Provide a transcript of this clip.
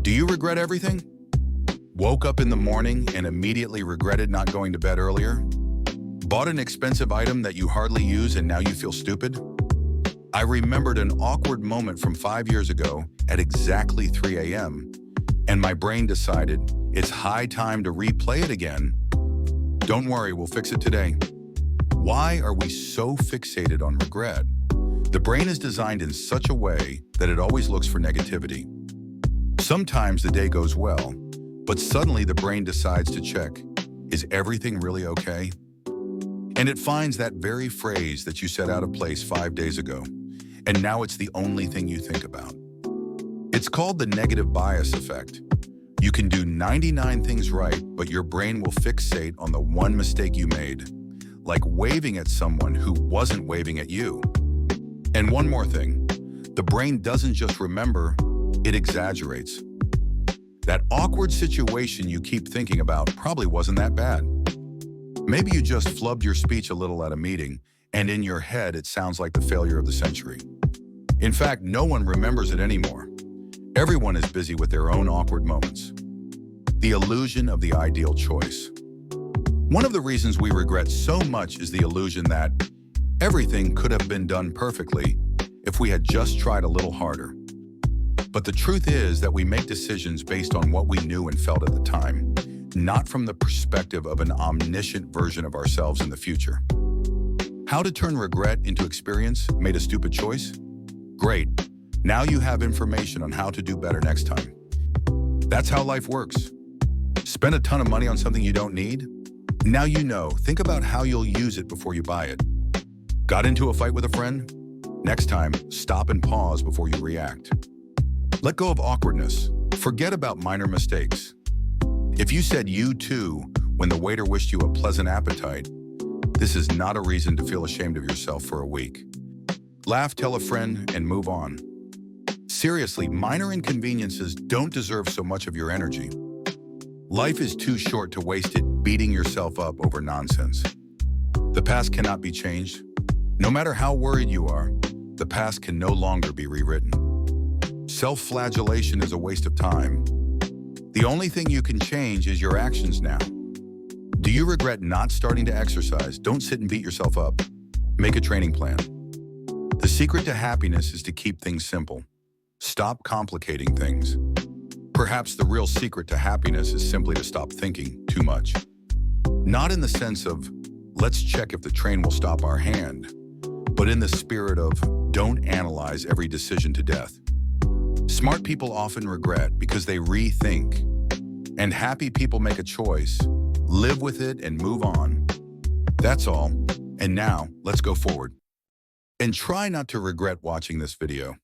Do you regret everything? Woke up in the morning and immediately regretted not going to bed earlier? Bought an expensive item that you hardly use and now you feel stupid? I remembered an awkward moment from 5 years ago at exactly 3 a.m. and my brain decided it's high time to replay it again. Don't worry, we'll fix it today. Why are we so fixated on regret? The brain is designed in such a way that it always looks for negativity. Sometimes the day goes well, but suddenly the brain decides to check, is everything really okay? And it finds that very phrase that you set out of place 5 days ago, and now it's the only thing you think about. It's called the negative bias effect. You can do 99 things right, but your brain will fixate on the one mistake you made, like waving at someone who wasn't waving at you. And one more thing, the brain doesn't just remember, it exaggerates. That awkward situation you keep thinking about probably wasn't that bad. Maybe you just flubbed your speech a little at a meeting, and in your head it sounds like the failure of the century. In fact, no one remembers it anymore. Everyone is busy with their own awkward moments. The illusion of the ideal choice. One of the reasons we regret so much is the illusion that everything could have been done perfectly if we had just tried a little harder. But the truth is that we make decisions based on what we knew and felt at the time, not from the perspective of an omniscient version of ourselves in the future. How to turn regret into experience made a stupid choice? Great. Now you have information on how to do better next time. That's how life works. Spend a ton of money on something you don't need? Now you know. Think about how you'll use it before you buy it. Got into a fight with a friend? Next time, stop and pause before you react. Let go of awkwardness. Forget about minor mistakes. If you said you too when the waiter wished you a pleasant appetite, this is not a reason to feel ashamed of yourself for a week. Laugh, tell a friend, and move on. Seriously, minor inconveniences don't deserve so much of your energy. Life is too short to waste it beating yourself up over nonsense. The past cannot be changed. No matter how worried you are, the past can no longer be rewritten. Self-flagellation is a waste of time. The only thing you can change is your actions now. Do you regret not starting to exercise? Don't sit and beat yourself up. Make a training plan. The secret to happiness is to keep things simple. Stop complicating things. Perhaps the real secret to happiness is simply to stop thinking too much. Not in the sense of, let's check if the train will stop our hand, but in the spirit of, don't analyze every decision to death. Smart people often regret because they rethink, and happy people make a choice, live with it, and move on. That's all. And now, let's go forward. And try not to regret watching this video.